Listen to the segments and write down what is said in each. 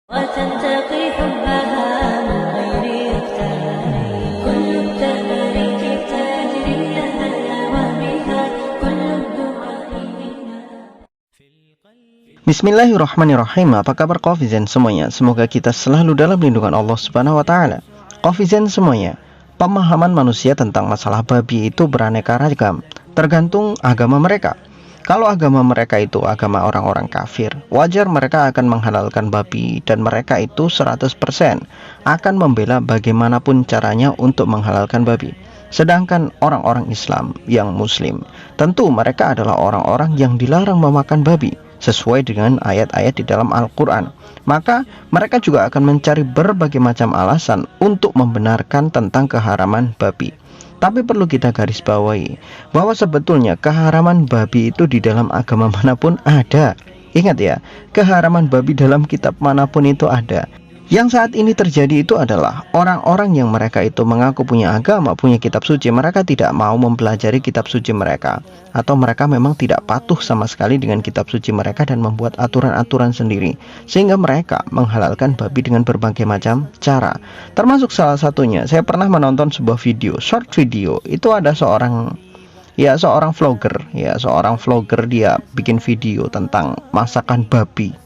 وتنتقي حبها من غير يفتري كل التبارك تجري لها دوامها كل الدعاء Bismillahirrahmanirrahim. Apa kabar Kofizen semuanya? Semoga kita selalu dalam lindungan Allah Subhanahu wa taala. Kofizen semuanya, pemahaman manusia tentang masalah babi itu beraneka ragam, tergantung agama mereka. Kalau agama mereka itu agama orang-orang kafir, wajar mereka akan menghalalkan babi, dan mereka itu 100% akan membela bagaimanapun caranya untuk menghalalkan babi. Sedangkan orang-orang Islam yang muslim, tentu mereka adalah orang-orang yang dilarang memakan babi sesuai dengan ayat-ayat di dalam Al-Quran. Maka mereka juga akan mencari berbagai macam alasan untuk membenarkan tentang keharaman babi. Tapi perlu kita garis bawahi bahwa sebetulnya keharaman babi itu di dalam agama manapun ada. Ingat ya, keharaman babi dalam kitab manapun itu ada. Yang saat ini terjadi itu adalah orang-orang yang mereka itu mengaku punya agama, punya kitab suci, mereka tidak mau mempelajari kitab suci mereka, atau mereka memang tidak patuh sama sekali dengan kitab suci mereka dan membuat aturan-aturan sendiri, sehingga mereka menghalalkan babi dengan berbagai macam cara. Termasuk salah satunya, saya pernah menonton sebuah video, short video, itu ada seorang vlogger, dia bikin video tentang masakan babi,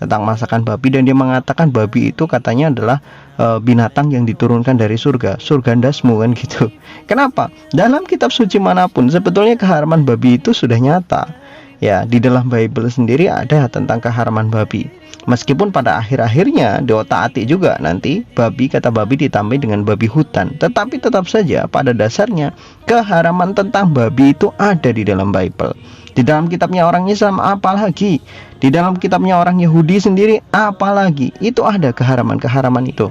dan dia mengatakan babi itu katanya adalah binatang yang diturunkan dari surga ndasmu kan gitu. Kenapa? Dalam kitab suci manapun sebetulnya keharaman babi itu sudah nyata. Ya, di dalam Bible sendiri ada tentang keharaman babi. Meskipun pada akhir-akhirnya diotak-atik juga nanti kata babi ditambah dengan babi hutan, tetapi tetap saja pada dasarnya keharaman tentang babi itu ada di dalam Bible. Di dalam kitabnya orang Islam apalagi, di dalam kitabnya orang Yahudi sendiri apalagi, itu ada keharaman-keharaman itu.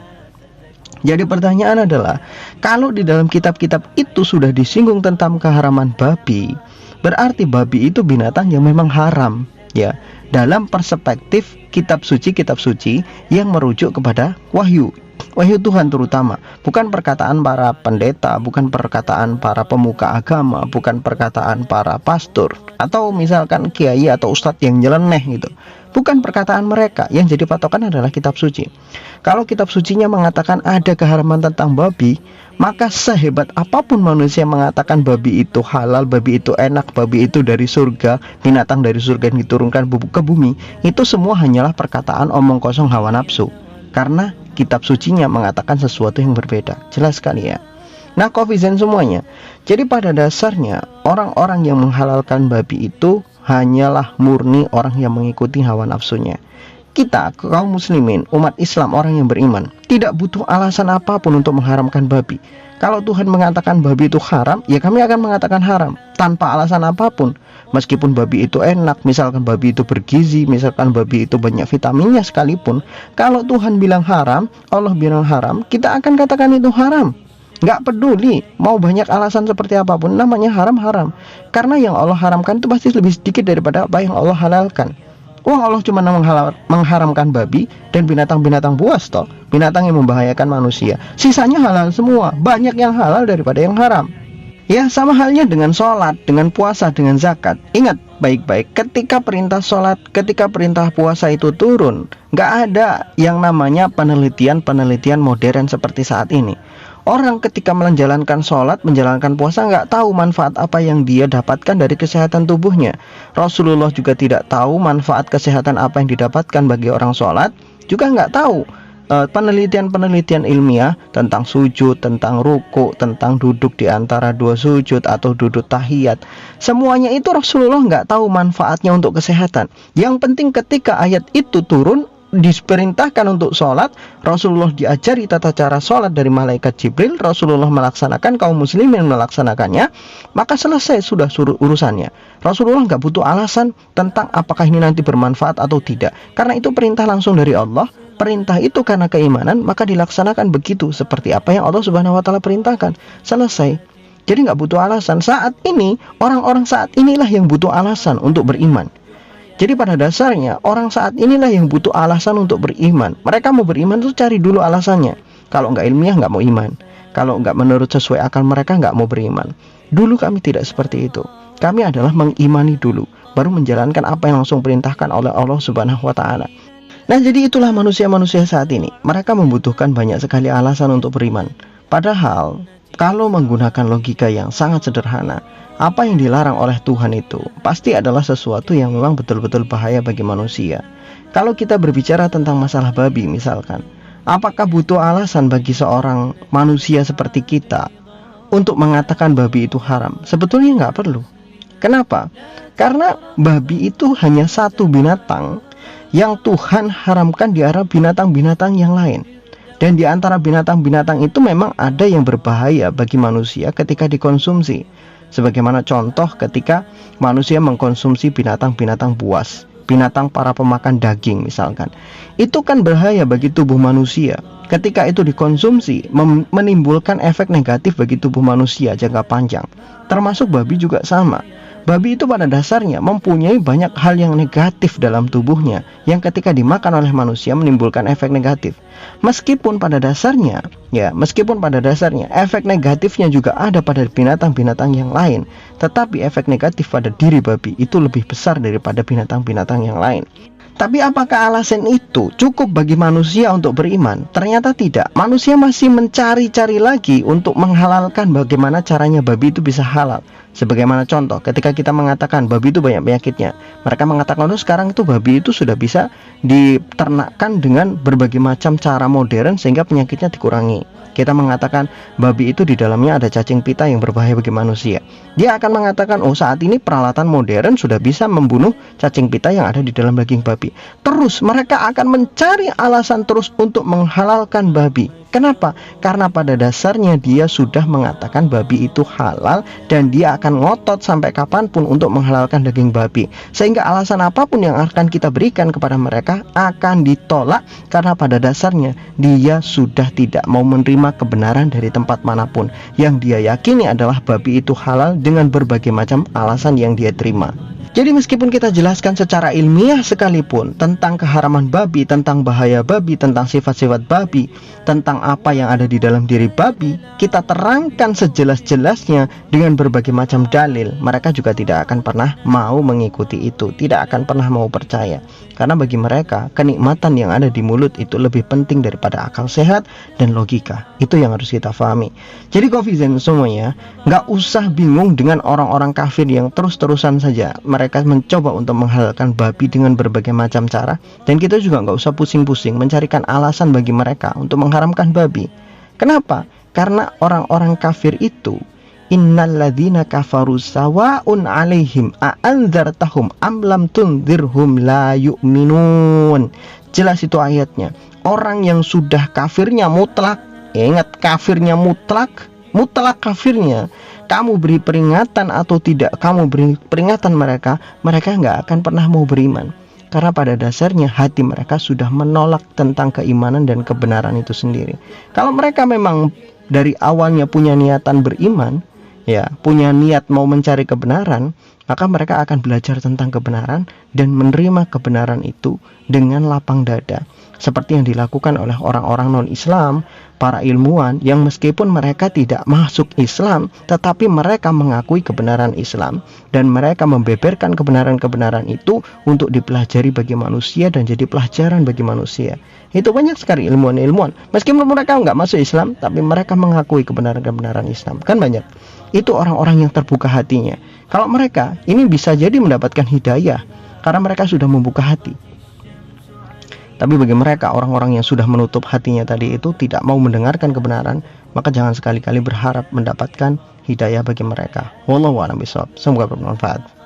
Jadi pertanyaan adalah, kalau di dalam kitab-kitab itu sudah disinggung tentang keharaman babi, berarti babi itu binatang yang memang haram, ya, dalam perspektif kitab suci yang merujuk kepada wahyu Tuhan terutama, bukan perkataan para pendeta, bukan perkataan para pemuka agama, bukan perkataan para pastor, atau misalkan kiai atau ustadz yang nyeleneh gitu. Bukan perkataan mereka, yang jadi patokan adalah kitab suci. Kalau kitab sucinya mengatakan ada keharaman tentang babi, maka sehebat apapun manusia mengatakan babi itu halal, babi itu enak, babi itu dari surga, binatang dari surga yang diturunkan ke bumi, itu semua hanyalah perkataan omong kosong hawa nafsu. Karena kitab sucinya mengatakan sesuatu yang berbeda. Jelas sekali ya. Nah, Kofizen semuanya, jadi pada dasarnya orang-orang yang menghalalkan babi itu hanyalah murni orang yang mengikuti hawa nafsunya. Kita, kaum muslimin, umat Islam, orang yang beriman, tidak butuh alasan apapun untuk mengharamkan babi. Kalau Tuhan mengatakan babi itu haram, ya kami akan mengatakan haram tanpa alasan apapun. Meskipun babi itu enak, misalkan babi itu bergizi, misalkan babi itu banyak vitaminnya sekalipun, kalau Tuhan bilang haram, Allah bilang haram, kita akan katakan itu haram. Nggak peduli mau banyak alasan seperti apapun, namanya haram-haram. Karena yang Allah haramkan itu pasti lebih sedikit daripada apa yang Allah halalkan. Allah cuma mengharamkan babi dan binatang-binatang buas toh, binatang yang membahayakan manusia. Sisanya halal semua, banyak yang halal daripada yang haram. Ya, sama halnya dengan sholat, dengan puasa, dengan zakat. Ingat baik-baik, ketika perintah sholat, ketika perintah puasa itu turun, nggak ada yang namanya penelitian modern seperti saat ini. Orang ketika menjalankan sholat, menjalankan puasa, nggak tahu manfaat apa yang dia dapatkan dari kesehatan tubuhnya. Rasulullah juga tidak tahu manfaat kesehatan apa yang didapatkan bagi orang sholat, juga nggak tahu penelitian ilmiah tentang sujud, tentang ruku, tentang duduk di antara dua sujud atau duduk tahiyat. Semuanya itu Rasulullah nggak tahu manfaatnya untuk kesehatan. Yang penting ketika ayat itu turun, diperintahkan untuk sholat, Rasulullah diajari tata cara sholat dari malaikat Jibril, Rasulullah melaksanakan, kaum muslimin melaksanakannya, maka selesai sudah urusannya. Rasulullah nggak butuh alasan tentang apakah ini nanti bermanfaat atau tidak, karena itu perintah langsung dari Allah. Perintah itu karena keimanan, maka dilaksanakan begitu seperti apa yang Allah Subhanahu wa taala perintahkan. Selesai. Jadi nggak butuh alasan. Saat ini orang-orang saat inilah yang butuh alasan untuk beriman. Jadi pada dasarnya orang saat inilah yang butuh alasan untuk beriman. Mereka mau beriman itu cari dulu alasannya. Kalau nggak ilmiah nggak mau iman. Kalau nggak menurut sesuai akal mereka nggak mau beriman. Dulu kami tidak seperti itu. Kami adalah mengimani dulu, baru menjalankan apa yang langsung perintahkan oleh Allah Subhanahu wa taala. Nah, jadi itulah manusia-manusia saat ini. Mereka membutuhkan banyak sekali alasan untuk beriman. Padahal, kalau menggunakan logika yang sangat sederhana, apa yang dilarang oleh Tuhan itu pasti adalah sesuatu yang memang betul-betul bahaya bagi manusia. Kalau kita berbicara tentang masalah babi misalkan, apakah butuh alasan bagi seorang manusia seperti kita untuk mengatakan babi itu haram? Sebetulnya nggak perlu. Kenapa? Karena babi itu hanya satu binatang yang Tuhan haramkan di antara binatang-binatang yang lain. Dan di antara binatang-binatang itu memang ada yang berbahaya bagi manusia ketika dikonsumsi. Sebagaimana contoh ketika manusia mengkonsumsi binatang-binatang buas, binatang para pemakan daging misalkan. Itu kan berbahaya bagi tubuh manusia. Ketika itu dikonsumsi, menimbulkan efek negatif bagi tubuh manusia jangka panjang. Termasuk babi juga sama. Babi itu pada dasarnya mempunyai banyak hal yang negatif dalam tubuhnya yang ketika dimakan oleh manusia menimbulkan efek negatif. Meskipun pada dasarnya efek negatifnya juga ada pada binatang-binatang yang lain, tetapi efek negatif pada diri babi itu lebih besar daripada binatang-binatang yang lain. Tapi apakah alasan itu cukup bagi manusia untuk beriman? Ternyata tidak. Manusia masih mencari-cari lagi untuk menghalalkan bagaimana caranya babi itu bisa halal. Sebagaimana contoh, ketika kita mengatakan babi itu banyak penyakitnya, mereka mengatakan, oh sekarang itu babi itu sudah bisa diternakkan dengan berbagai macam cara modern sehingga penyakitnya dikurangi. Kita mengatakan babi itu di dalamnya ada cacing pita yang berbahaya bagi manusia. Dia akan mengatakan, oh saat ini peralatan modern sudah bisa membunuh cacing pita yang ada di dalam daging babi. Terus mereka akan mencari alasan terus untuk menghalalkan babi. Kenapa? Karena pada dasarnya dia sudah mengatakan babi itu halal dan dia akan ngotot sampai kapanpun untuk menghalalkan daging babi. Sehingga alasan apapun yang akan kita berikan kepada mereka akan ditolak karena pada dasarnya dia sudah tidak mau menerima kebenaran dari tempat manapun. Yang dia yakini adalah babi itu halal dengan berbagai macam alasan yang dia terima. Jadi meskipun kita jelaskan secara ilmiah sekalipun tentang keharaman babi, tentang bahaya babi, tentang sifat-sifat babi, tentang apa yang ada di dalam diri babi, kita terangkan sejelas-jelasnya dengan berbagai macam dalil, mereka juga tidak akan pernah mau mengikuti itu, tidak akan pernah mau percaya. Karena bagi mereka, kenikmatan yang ada di mulut itu lebih penting daripada akal sehat dan logika. Itu yang harus kita pahami. Jadi Kofizen semuanya, nggak usah bingung dengan orang-orang kafir yang terus-terusan saja mereka mencoba untuk menghalalkan babi dengan berbagai macam cara. Dan kita juga nggak usah pusing-pusing mencarikan alasan bagi mereka untuk mengharamkan babi. Kenapa? Karena orang-orang kafir itu, innalladzina kafaru sawa'un 'alaihim a'andzartahum am lam tundzirhum la yu'minun. Jelas itu ayatnya. Orang yang sudah kafirnya mutlak, ingat kafirnya mutlak kafirnya, kamu beri peringatan atau tidak kamu beri peringatan mereka nggak akan pernah mau beriman. Karena pada dasarnya hati mereka sudah menolak tentang keimanan dan kebenaran itu sendiri. Kalau mereka memang dari awalnya punya niatan beriman, punya niat mau mencari kebenaran, maka mereka akan belajar tentang kebenaran dan menerima kebenaran itu dengan lapang dada. Seperti yang dilakukan oleh orang-orang non-Islam, para ilmuwan yang meskipun mereka tidak masuk Islam, tetapi mereka mengakui kebenaran Islam dan mereka membeberkan kebenaran-kebenaran itu untuk dipelajari bagi manusia dan jadi pelajaran bagi manusia. Itu banyak sekali ilmuwan-ilmuwan, meskipun mereka nggak masuk Islam, tapi mereka mengakui kebenaran-kebenaran Islam. Kan banyak. Itu orang-orang yang terbuka hatinya. Kalau mereka, ini bisa jadi mendapatkan hidayah karena mereka sudah membuka hati. Tapi bagi mereka, orang-orang yang sudah menutup hatinya tadi itu tidak mau mendengarkan kebenaran, maka jangan sekali-kali berharap mendapatkan hidayah bagi mereka. Wallahu a'lam bishawab. Semoga bermanfaat.